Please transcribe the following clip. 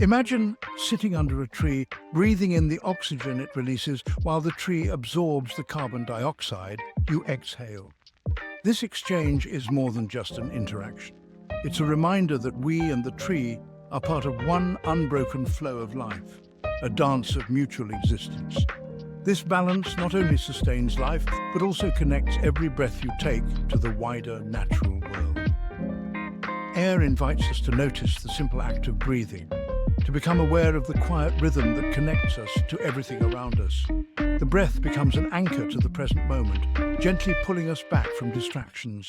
Imagine sitting under a tree, breathing in the oxygen it releases while the tree absorbs the carbon dioxide you exhale. This exchange is more than just an interaction. It's a reminder that we and the tree are part of one unbroken flow of life, a dance of mutual existence. This balance not only sustains life, but also connects every breath you take to the wider natural world. Air invites us to notice the simple act of breathing, to become aware of the quiet rhythm that connects us to everything around us. The breath becomes an anchor to the present moment, gently pulling us back from distractions.